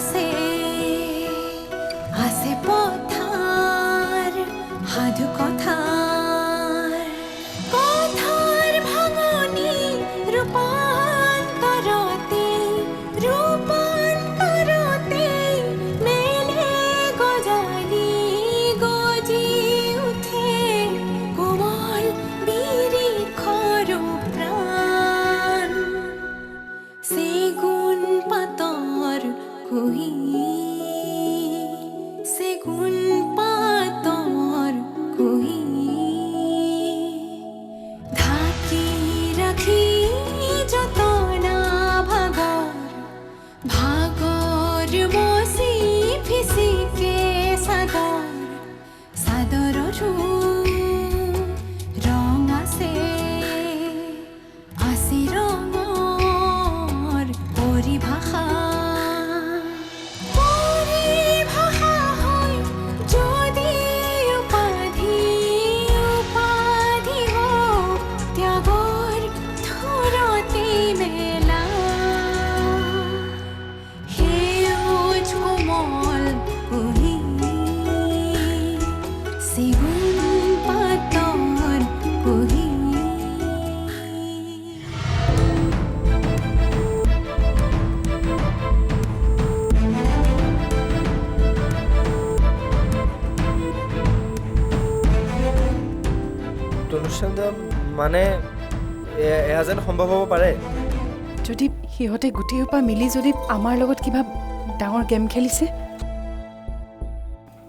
আছে আছে পথাৰ সাধু কথাৰ কথাৰ ভাঙনি ৰূপান্তৰতে মেলে গজালি গজি উঠে কোমল বিৰিখৰ প্ৰাণ চেগুন পাতৰ কুহি চেগুন পাতৰ কুহি ঢাকি ৰাখি যতনা ভাগৰ ভাগৰ মচি ফিচিকে চাদৰৰো ৰং আছে আছে ৰঙৰ পৰিভাষা হয় যদি উপাধি হওক ত্যাগৰ থোৰতে মেলা সেউজ কোমল কুহি চেগুন পাতৰ কুহি তনুশ্যামদা মানে এয়া যেন সম্ভৱ হ'ব পাৰে যদি সিহঁতে গোটেইসোপা মিলি যদি আমাৰ লগত কিবা ডাঙৰ গেম খেলিছে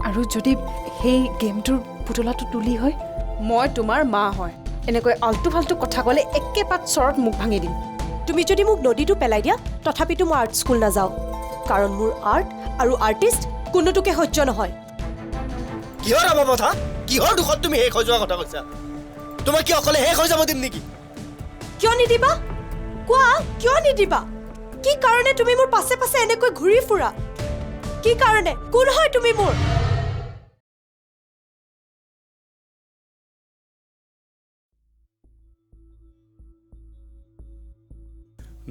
আৰু যদি সেই গেমটোৰ পুতলাটো তুলি হয় মই তোমাৰ মা হয় এনেকৈ আল্টু ফাল্টু কথা ক'লে একেপাত চৰত মুখ ভাঙি দিম তুমি যদি মোক নদীটো পেলাই দিয়া তথাপিতো মই আৰ্ট স্কুল নাযাওঁ কাৰণ মোৰ আৰ্ট আৰু আৰ্টিষ্ট কোনোটোকে সহ্য নহয় কিহৰ অভাৱত কিহৰ দুখত তুমি শেষ হৈ যোৱা কথা কৈছা তোমাক কি অকলে শেষ হৈ যাব দিম নেকি কিয় নিদিবা কোৱা কিয় নিদিবা কি কাৰণে তুমি মোৰ পাছে পাছে এনেকৈ ঘূৰি ফুৰা কি কাৰণে কোন হয় তুমি মোৰ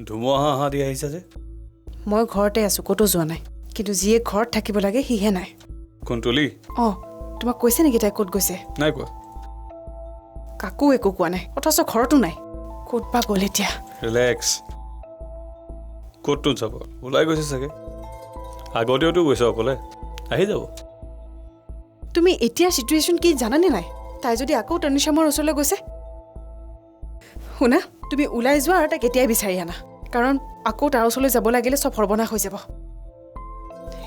ধুমুহা অহা দি আহিছা যে মই ঘৰতে আছোঁ ক'তো যোৱা নাই কিন্তু যিয়ে ঘৰত থাকিব লাগে সিহে নাই কুন্তলি অঁ তোমাক কৈছে নেকি তাই ক'ত গৈছে নাই কোৱা কাকো একো কোৱা নাই অথচ ঘৰতো নাই ক'ত বা গ'ল এতিয়া ৰিলেক্স ক'তটো যাব ওলাই গৈছে চাগে আগতেওতো গৈছে অকলে আহি যাব তুমি এতিয়া চিটুৱেশ্যন কি জানানে নাই তাই যদি আকৌ তনুশ্যামৰ ওচৰলৈ গৈছে শুনা তুমি ওলাই যোৱা আৰু তাইক এতিয়াই বিচাৰি আনা কাৰণ আকৌ তাৰ ওচৰলৈ যাব লাগিলে চব সৰ্বনাশ হৈ যাব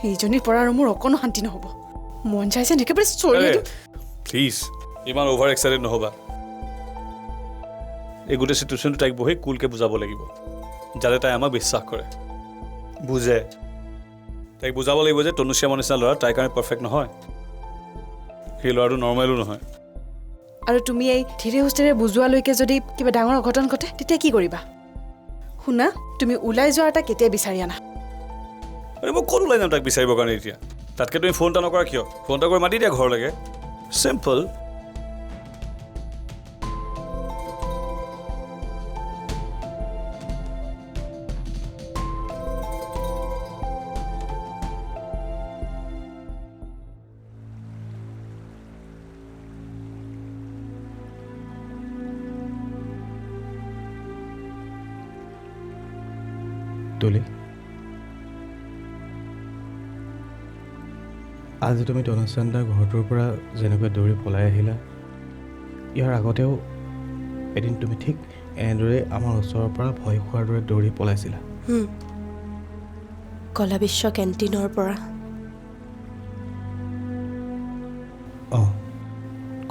এইজনীৰ পৰা আৰু মোৰ অকণো শান্তি নহ'ব মন যায় যেন একেবাৰে চৰি প্লিজ ইমান অভাৰ এক্সাইটেড নহ'বা এই গোটেই চিটুৱেশ্যনটো তাইক বহি কুলকৈ বুজাব লাগিব যাতে তাই আমাক বিশ্বাস কৰে বুজে তাইক বুজাব লাগিব যে তনুশ্যামৰ নিচিনা ল'ৰা তাইৰ কাৰণে পাৰফেক্ট নহয় সেই ল'ৰাটো নৰ্মেলো নহয় আৰু তুমি এই ধীৰে সুস্থিৰে বুজোৱালৈকে যদি কিবা ডাঙৰ অঘটন ঘটে তেতিয়া কি কৰিবা শুনা তুমি ওলাই যোৱা এটা কেতিয়া বিচাৰি আনা আৰে মই ক'ত ওলাই যাম তাক বিচাৰিবৰ কাৰণে এতিয়া তাতকৈ তুমি ফোন এটা নকৰা কিয় ফোন এটা কৰি মাতি দিয়া ঘৰলৈকে চিম্পল তুলি আজি তুমি তনুশ্যামদাৰ ঘৰটোৰ পৰা যেনেকৈ দৌৰি পলাই আহিলা ইয়াৰ আগতেও এদিন তুমি ঠিক এনেদৰে আমাৰ ওচৰৰ পৰা ভয় খোৱাৰ দৰে দৌৰি পলাইছিলা কলা বিশ্ব কেণ্টিনৰ পৰা অঁ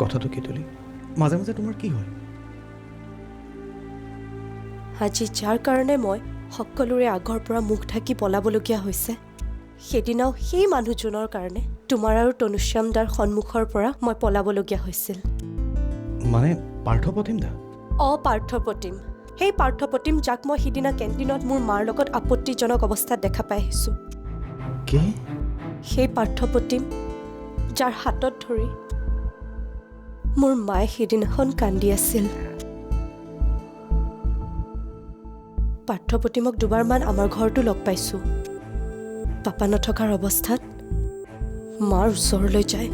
কথাটো কি তুলি মাজে মাজে তোমাৰ কি হয় আজি যাৰ কাৰণে মই সকলোৰে আগৰ পৰা মুখ ঢাকি পলাবলগীয়া হৈছে সেইদিনাও সেই মানুহজনৰ কাৰণে তোমাৰ আৰু তনুশ্যামদাৰ সন্মুখৰ পৰা মই পলাবলগীয়া হৈছিল মানে পাৰ্থপ্ৰতিম দা অপাৰ্থপ্ৰতিম সেই পাৰ্থপ্ৰতিম যাক মই সিদিনা কেণ্টিনত মোৰ মাৰ লগত আপত্তিজনক অৱস্থাত দেখা পাই আহিছোঁ কি সেই পাৰ্থপ্ৰতিম যাৰ হাতত ধৰি মোৰ মায়ে সেইদিনাখন কান্দি আছিল পাৰ্থপ্ৰতিমক দুবাৰমান আমাৰ ঘৰতো লগ পাইছোঁ পাপা নথকাৰ অৱস্থাত মাৰ ওচৰলৈ যায়।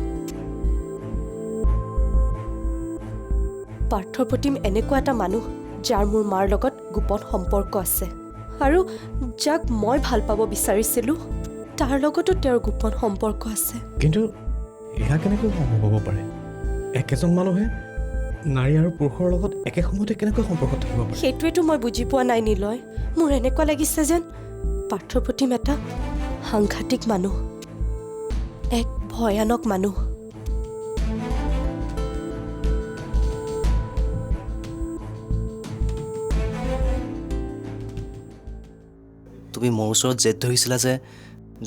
পাৰ্থপ্ৰতিম এনেকুৱা এটা মানুহ যাৰ মোৰ মাৰ লগত গোপন সম্পৰ্ক আছে, আৰু যাক মই ভাল পাব বিচাৰিছিলোঁ তাৰ লগতো তেওঁৰ গোপন সম্পৰ্ক আছে। কিন্তু এয়া কেনেকৈ সম্ভৱ হ'ব পাৰে? একেজন মানুহে নাৰী আৰু পুৰুষৰ লগত একে সময়তে কেনেকৈ সম্পৰ্কত থাকিব পাৰে? সেইটোৱেতো মই বুজি পোৱা নাই নিলয়। মোৰ এনেকুৱা লাগিছে যেন পাৰ্থপ্ৰতিম এটা সাংঘাতিক মানুহ, এক ভয়ানক মানুহ। তুমি মোৰ ওচৰত জেদ ধৰিছিলা যে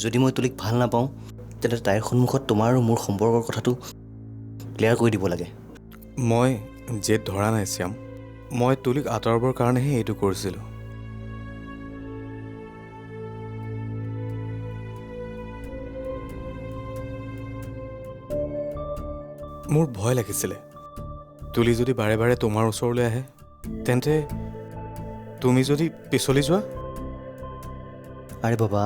যদি মই তুলিক ভাল নাপাওঁ তেন্তে তাইৰ সন্মুখত তোমাৰ আৰু মোৰ সম্পৰ্কৰ কথাটো ক্লিয়াৰ কৰি দিব লাগে। মই জেদ ধৰা নাই শ্যাম, মই তুলিক আঁতৰাবৰ কাৰণেহে এইটো কৰিছিলোঁ। মোৰ ভয় লাগিছিলে তুলি যদি বাৰে বাৰে তোমাৰ ওচৰলৈ আহে তেন্তে তুমি যদি পিছলি যোৱা। আৰে বাবা,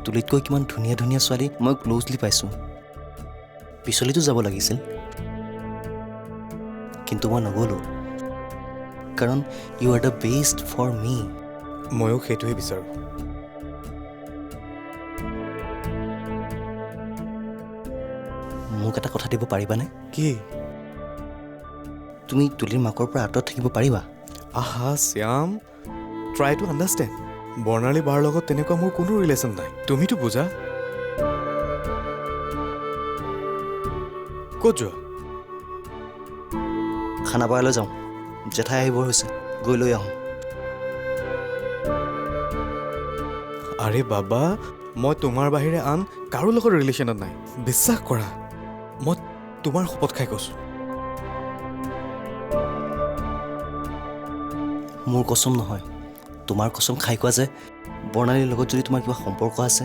তুলিতকৈ কিমান ধুনীয়া ধুনীয়া ছোৱালী মই ক্ল'জলি পাইছোঁ। পিছলিতো যাব লাগিছিল, কিন্তু মই নগ'লোঁ, কাৰণ you are the best for me. ময়ো সেইটোৱে বিচাৰোঁ। মোক এটা কথা দিব পাৰিবানে? কি? তুমি তুলিৰ মাকৰ পৰা আঁতৰত থাকিব পাৰিবা? আহা শ্যাম, ট্ৰাই টু আণ্ডাৰষ্টেণ্ড। বৰ্ণালী বাৰ লগত তেনেকুৱা মোৰ কোনো ৰিলেশ্যন নাই, তুমিতো বুজা। ক'ত যোৱা? খানাপাৰালৈ যাওঁ, জেঠাই আহিবৰ হৈছে, গৈ লৈ আহোঁ। আৰে বাবা, মই তোমাৰ বাহিৰে আন কাৰো লগত ৰিলেশ্যনত নাই, বিশ্বাস কৰা। মই তোমাৰ শপত খাই কৈছোঁ। মোৰ কচম নহয়, তোমাৰ কচম খাই কোৱা যে বৰ্ণালীৰ লগত যদি তোমাৰ কিবা সম্পৰ্ক আছে,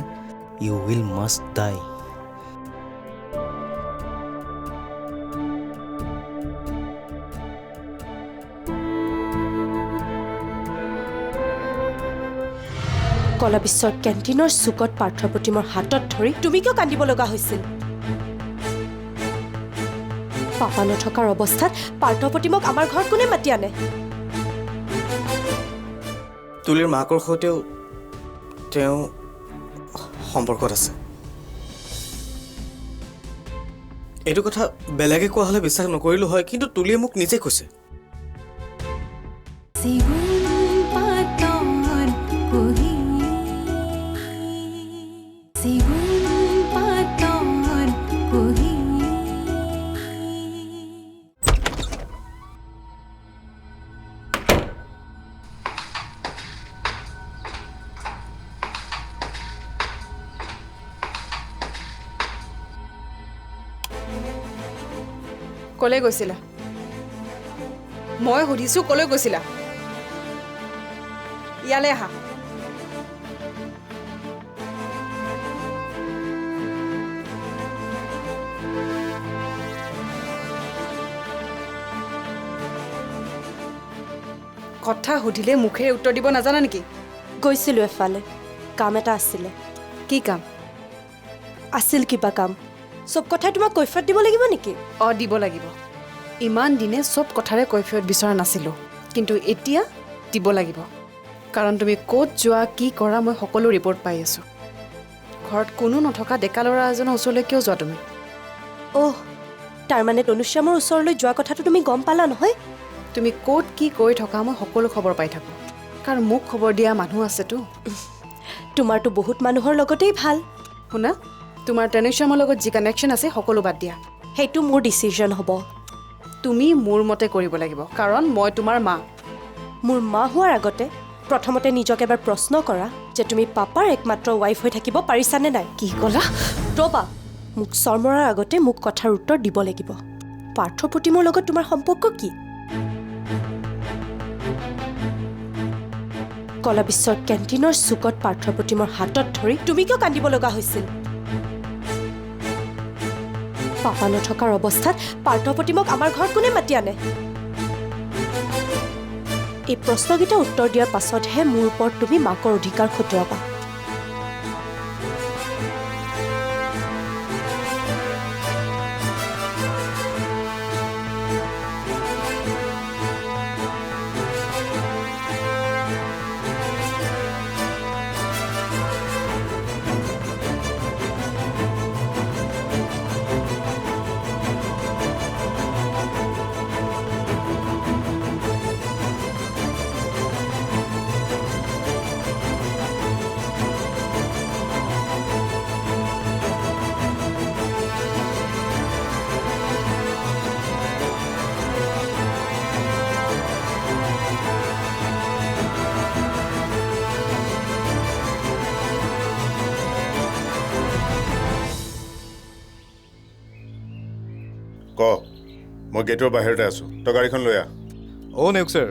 ইউ উইল মাষ্ট ডাই। কলা বিশ্বৰ কেণ্টিনৰ চুকত পাৰ্থপ্ৰতিমৰ হাতত ধৰি তুমি কিয় কান্দিব লগা হৈছিল? পাপা নথকাৰ অৱস্থাত পাৰ্থপ্ৰতিমক আমাৰ ঘৰত কোনে মাতি আনে? তুলিৰ মাকৰ সৈতেও তেওঁ সম্পৰ্কত আছে। এইটো কথা বেলেগে কোৱা হ'লে বিশ্বাস নকৰিলোঁ হয়, কিন্তু তুলিয়ে মোক নিজে কৈছে। সেগুন পাতর কোহি, সেগুন পাতর কোহি। ক'লৈ গৈছিলা? মই সুধিছোঁ ক'লৈ গৈছিলা? ইয়ালৈ আহা। কথা সুধিলে মুখেৰে উত্তৰ দিব নাজানা নেকি? গৈছিলোঁ এফালে, কাম এটা আছিলে। কি কাম? আছিল কিবা কাম। চব কথাই তোমাক কৈফিয়ত দিব লাগিব নেকি? দিব লাগিব। ইমান দিনে চব কথাৰে কৈফিয়ত বিচৰা নাছিলোঁ, কিন্তু এতিয়া দিব লাগিব। কাৰণ তুমি ক'ত যোৱা, কি কৰা, মই সকলো ৰিপৰ্ট পাই আছোঁ। ঘৰত কোনো নথকা ডেকা ল'ৰা এজনৰ ওচৰলৈ কিয় যোৱা তুমি? অহ, তাৰমানে তনুশ্যামৰ ওচৰলৈ যোৱা কথাটো তুমি গম পালা নহয়? তুমি ক'ত কি কৰি থকা মই সকলো খবৰ পাই থাকোঁ, কাৰণ মোক খবৰ দিয়া মানুহ আছেতো। তোমাৰতো বহুত মানুহৰ লগতেই ভাল। শুনা, তোমাৰ তনুশ্যামৰ লগত যি কানেকশ্যন আছে সকলো বাদ দিয়া। সেইটো মোৰ ডিচিজন হ'ব। তুমি মোৰ মতে কৰিব লাগিব, কাৰণ মই তোমাৰ মা। মোৰ মা হোৱাৰ আগতে প্ৰথমতে নিজক এবাৰ প্ৰশ্ন কৰা যে তুমি পাপাৰ একমাত্ৰ ৱাইফ হৈ থাকিব পাৰিছানে নাই? কি ক'লা? ৰ'বা, মোক চৰমৰাৰ আগতে মোক কথাৰ উত্তৰ দিব লাগিব। পাৰ্থপ্ৰতিমৰ লগত তোমাৰ সম্পৰ্ক কি? কলা বিশ্বৰ কেণ্টিনৰ চুকত পাৰ্থপ্ৰতিমৰ হাতত ধৰি তুমি কিয় কান্দিব লগা হৈছিল? পাপা নথকাৰ অৱস্থাত পাৰ্থপ্ৰতিমক আমাৰ ঘৰত কোনে মাতি আনে? এই প্ৰশ্নকেইটা উত্তৰ দিয়াৰ পাছতহে মোৰ ওপৰত তুমি মাকৰ অধিকাৰ খটুৱাবা। ক মই গেটৰ বাহিৰতে আছোঁ তই গাড়ীখন লৈ আহ অ' নেওক ছাৰ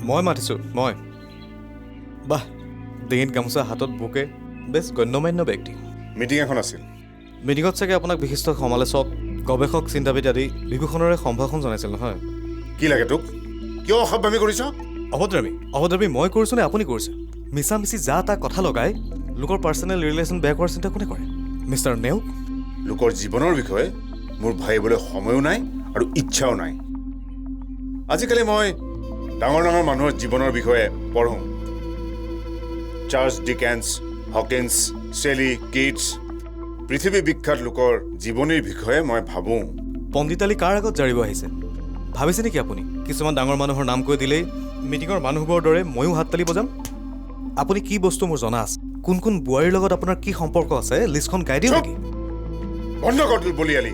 মই মাতিছোঁ মই বাহ ডিঙিত গামোচা হাতত বুকে বেছ গণ্যমান্য ব্যক্তি মিটিং এখন আছিল মিটিঙত চাগে আপোনাক বিশিষ্ট সমালোচক গৱেষক চিন্তাবিদ আদি বিভূষণৰে সম্ভাষণ জনাইছিল নহয় কি লাগে তোক কিয় অসভ্যামি কৰিছ অভদ্ৰামী মই কৰিছোঁ নে আপুনি কৰিছে মিছামিছি যা তা কথা লগাই লোকৰ পাৰ্চনেল ৰিলেশ্যন বেয়া কৰাৰ চিন্তা কোনে কৰে মিষ্টাৰ নেওক লোকৰ জীৱনৰ বিষয়ে মোৰ ভাবিবলৈ সময়ো নাই আৰু ইচ্ছাও নাই আজিকালি মই ডাঙৰ ডাঙৰ মানুহৰ জীৱনৰ বিষয়ে পঢ়োঁ চাৰ্লছ ডিকেন্স হকিন্স চেলি কিটছ পৃথিৱী বিখ্যাত লোকৰ জীৱনীৰ বিষয়ে মই ভাবোঁ পণ্ডিতালী কাৰ আগত জাৰিব আহিছে ভাবিছে নেকি আপুনি কিছুমান ডাঙৰ মানুহৰ নাম কৈ দিলেই মিটিঙৰ মানুহবোৰৰ দৰে ময়ো হাততালি বজাম আপুনি কি বস্তু মোৰ জনা আছে কোন কোন বোৱাৰীৰ লগত আপোনাৰ কি সম্পৰ্ক আছে লিষ্টখন গাই দিওঁ নেকি বন্ধ কৰ তোৰ বলিয়ালি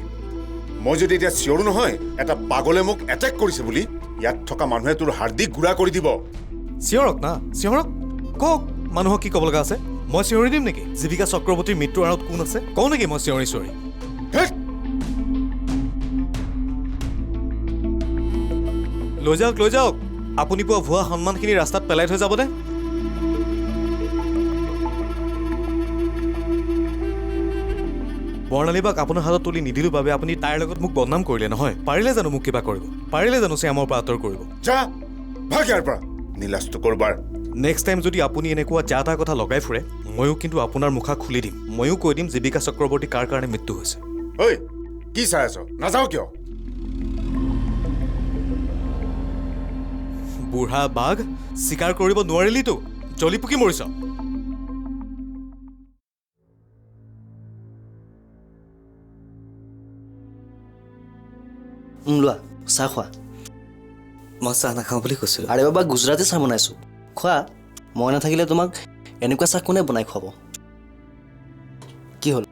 মই যদি এতিয়া চিঞৰো নহয় এটা পাগলে মোক এটেক কৰিছে বুলি ইয়াত থকা মানুহে তোৰ হাৰ্দি গুড়া কৰি দিব চিঞৰক না চিঞৰক কওক মানুহক কি ক'ব লগা আছে মই চিঞৰি দিম নেকি জীৱিকা চক্ৰৱৰ্তীৰ মৃত্যুৰ আঁৰত কোন আছে কওঁ নেকি মই চিঞৰি হেৎ! লৈ যাওক আপুনি পোৱা ভুৱা সন্মানখিনি ৰাস্তাত পেলাই থৈ যাবনে বৰ্ণালীবাক আপোনাৰ হাতত তুলি নিদিলোঁ বাবে আপুনি তাইৰ লগত মোক বদনাম কৰিলে নহয় পাৰিলে জানো মোক কিবা কৰিব পাৰিলে জানো শ্যামৰ পৰা আঁতৰ কৰিব যা ভাগ ইয়াৰ পৰা নীলাজটো কৰবাৰ নেক্সট টাইম যদি আপুনি এনেকুৱা যা তা কথা লগাই ফুৰে ময়ো কিন্তু আপোনাৰ মুখা খুলি দিম ময়ো কৈ দিম জীৱিকা চক্ৰৱৰ্তী কাৰ কাৰণে মৃত্যু হৈছে ঐ কি চাই আছ নাযাওঁ কিয় বুঢ়া বাঘ চিকাৰ কৰিব নোৱাৰিলিতো জ্বলি পুকি মৰিছ লোৱা চাহ খোৱা মই চাহ নাখাওঁ বুলি কৈছিলোঁ আৰে বাবা গুজৰাটী চাহ বনাইছোঁ খোৱা মই নাথাকিলে তোমাক এনেকুৱা চাহ কোনে বনাই খুৱাব কি হ'ল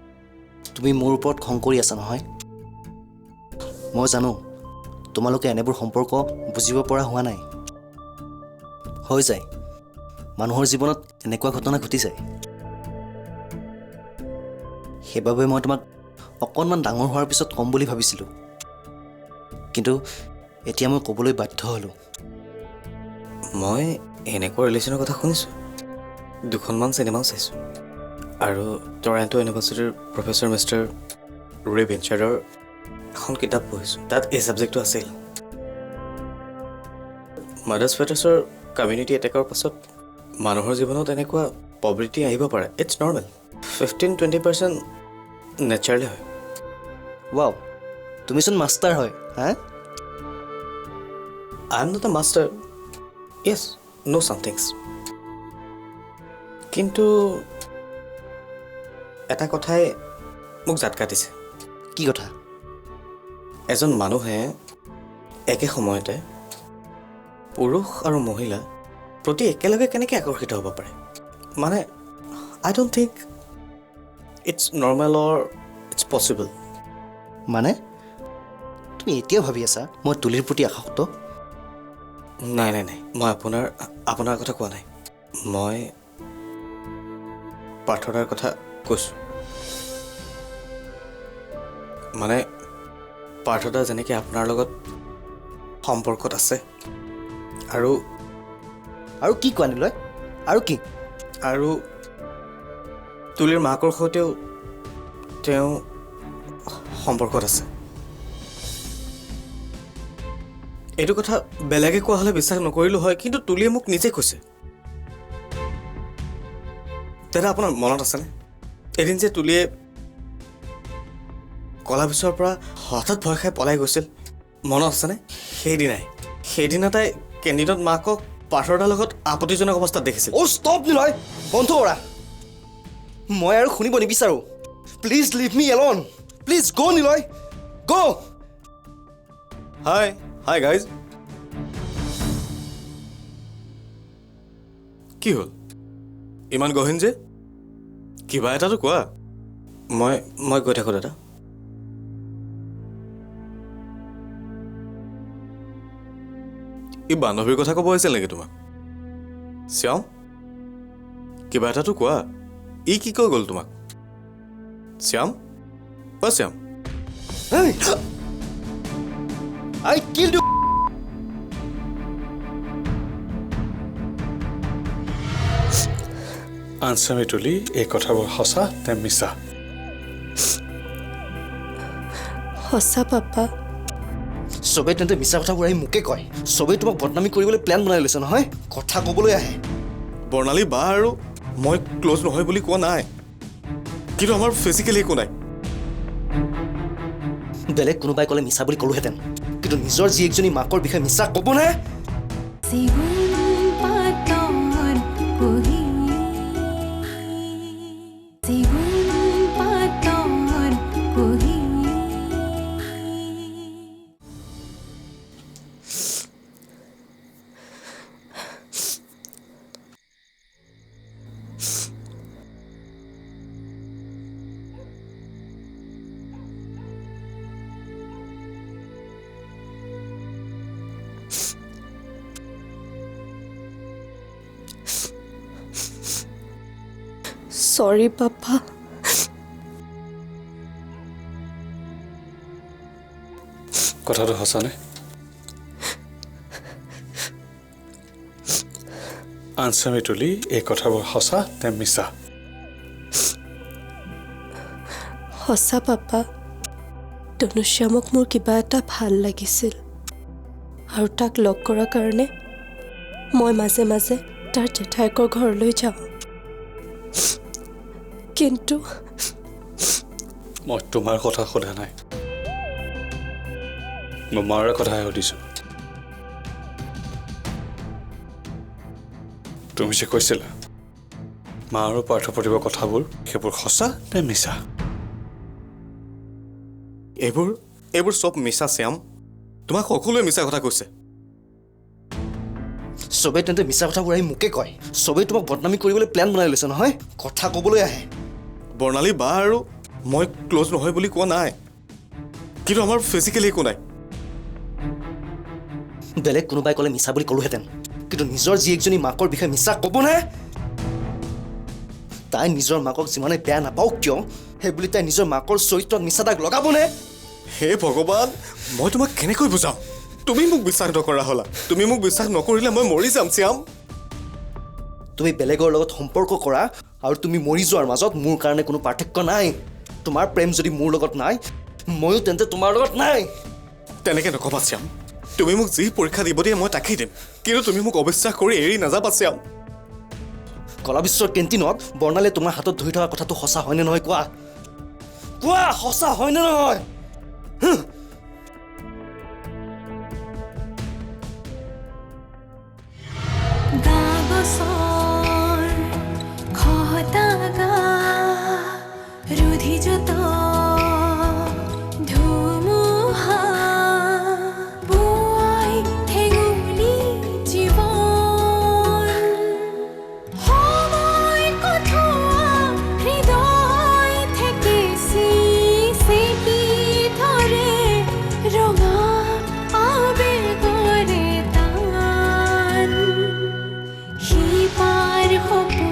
তুমি মোৰ ওপৰত খং কৰি আছা নহয় মই জানো তোমালোকে এনেবোৰ সম্পৰ্ক বুজিব পৰা হোৱা নাই হৈ যায় মানুহৰ জীৱনত এনেকুৱা ঘটনা ঘটি যায় সেইবাবে মই তোমাক অকণমান ডাঙৰ হোৱাৰ পিছত ক'ম বুলি ভাবিছিলোঁ কিন্তু এতিয়া মই ক'বলৈ বাধ্য হ'লোঁ মই এনেকুৱা ৰিলেশ্যনৰ কথা শুনিছোঁ দুখনমান চিনেমাও চাইছোঁ আৰু টৰেণ্টো ইউনিভাৰ্চিটিৰ প্ৰফেচৰ মিষ্টাৰ ৰে বেঞ্চাৰৰ এখন কিতাপ পঢ়িছোঁ তাত এই ছাবজেক্টটো আছিল মাদাৰ্ছ ফেটাৰ্ছৰ কমিউনিটি এটেকৰ পাছত মানুহৰ জীৱনত এনেকুৱা প্ৰবৃত্তি আহিব পাৰে ইটছ নৰ্মেল 15-20% নেচাৰেলি হয় ৱাও তুমিচোন মাষ্টাৰ হয় হা I am not a master yes no' somethings কিন্তু এটা কথাই মোক জাত কাটিছে কি কথা এজন মানুহে একে সময়তে পুৰুষ আৰু মহিলা প্ৰতি একেলগে কেনেকৈ আকৰ্ষিত হ'ব পাৰে মানে I don't think it's normal or it's possible মানে তুমি এতিয়াও ভাবি আছা মই তুলিৰ প্ৰতি আসক্ত নাই মই আপোনাৰ কথা কোৱা নাই মই পাৰ্থদাৰ কথা কৈছোঁ মানে পাৰ্থদা যেনেকৈ আপোনাৰ লগত সম্পৰ্কত আছে আৰু কি কোৱা নিলয় আৰু কি আৰু তুলিৰ মাকৰ সৈতেও তেওঁ সম্পৰ্কত আছে এইটো কথা বেলেগে কোৱা হ'লে বিশ্বাস নকৰিলোঁ হয় কিন্তু তুলিয়ে মোক নিজে কৈছে দাদা আপোনাৰ মনত আছেনে এদিন যে তুলিয়ে কলা বিচৰাৰ পৰা হঠাৎ ভয় খাই পলাই গৈছিল মনত আছেনে সেইদিনা তাই কেণ্টিনত মাকক পাৰ্থদাৰ লগত আপত্তিজনক অৱস্থাত দেখিছিল অ' ষ্টপ নিলয় বন্ধ কৰা মই আৰু শুনিব নিবিচাৰোঁ please leave me alone please go' Nilay গ' হাই গাইজ কি হ'ল ইমান গহীন যে কিবা এটাতো কোৱা মই গৈ থাকোঁ দাদা ই বান্ধৱীৰ কথা ক'ব আহিছিল নেকি তোমাক শ্যাম কিবা এটাতো কোৱা ই কি কৈ গ'ল তোমাক শ্যাম অ' Shyam Hey! I killed you! Answer me তুলি এই কথাবোৰ সঁচা নে মিছা সঁচা পাপা চবেই তেন্তে মিছা কথাবোৰ আহি মোকে কয় চবেই তোমাক বদনামী কৰিবলৈ প্লেন বনাই লৈছে নহয় কথা ক'বলৈ আহে বৰ্ণালী বা আৰু মই ক্ল'জ নহয় বুলি কোৱা নাই কিন্তু আমাৰ ফিজিকেলি একো নাই বেলেগ কোনোবাই ক'লে মিছা বুলি ক'লোহেঁতেন কিন্তু নিজৰ জীয়েকজনী মাকৰ বিষয়ে মিছা ক'বনে সেগুন পাতৰ কুহি সেগুন পাতৰ কুহি চৰি পাপা কথাটো সঁচানে আনচাৰ মি তুলি এই কথাবোৰ সঁচা নে মিছা সঁচা পাপা তনুশ্যামক মোৰ কিবা এটা ভাল লাগিছিল আৰু তাক লগ কৰাৰ কাৰণে মই মাজে মাজে তাৰ জেঠাইকৰ ঘৰলৈ যাওঁ কিন্তু মই তোমাৰ কথা সোধা নাই মই মাৰ কথাহে সুধিছোঁ তুমি যে কৈছিলা মা আৰু পাৰ্থ প্ৰতিভা কথাবোৰ সেইবোৰ সঁচা নে মিছা এইবোৰ চব মিছা শ্যাম তোমাক সকলোৱে মিছা কথা কৈছে চবেই তেন্তে মিছা কথাবোৰ আহি মোকে কয় চবেই তোমাক বদনামী কৰিবলৈ প্লেন বনাই লৈছে নহয় কথা ক'বলৈ আহে বৰ্ণালী বা আৰু মই ক্ল'জ নহয় বুলি কোৱা নাই কিন্তু আমাৰ ফিজিকেলি একো নাই বেলেগ কোনোবাই ক'লে মিছা বুলি ক'লোহেঁতেন কিন্তু নিজৰ জীয়েকজনী মাকৰ বিষয়ে মিছা ক'বনে তাই নিজৰ মাকক যিমানে বেয়া নাপাওক কিয় সেইবুলি তাই নিজৰ মাকৰ চৰিত্ৰত মিছা দাগ লগাবনে হে ভগৱান মই তোমাক কেনেকৈ বুজাম তুমি মোক বিশ্বাস নকৰা হ'লা তুমি মোক বিশ্বাস নকৰিলে মই মৰি যাম শ্যাম তুমি বেলেগৰ লগত সম্পৰ্ক কৰা আৰু তুমি মৰি যোৱাৰ মাজত মোৰ কাৰণে কোনো পাৰ্থক্য নাই তোমাৰ প্ৰেম যদি মোৰ লগত নাই ময়ো তেন্তে তোমাৰ লগত নাই তেনেকৈ নকবা শ্যাম তুমি মোক যি পৰীক্ষা দিব দিয়ে মই তাকেই দিম কিন্তু তুমি মোক অবিশ্বাস কৰি এৰি নাযাবা শ্যাম কলা বিশ্বৰ কেণ্টিনত বৰ্ণালীয়ে তোমাৰ হাতত ধৰি থকা কথাটো সঁচা হয়নে নহয় কোৱা কোৱা সঁচা হয়নে নহয় গাগছৰ খহতাগা ৰুধি যত ধুমুহা বুৱাই ঠেঙুলি জীৱন সময় কঠোৱা হৃদয় থেকে চেকি ধৰে ৰঙা আবেগৰে তান সিপাৰ সপোন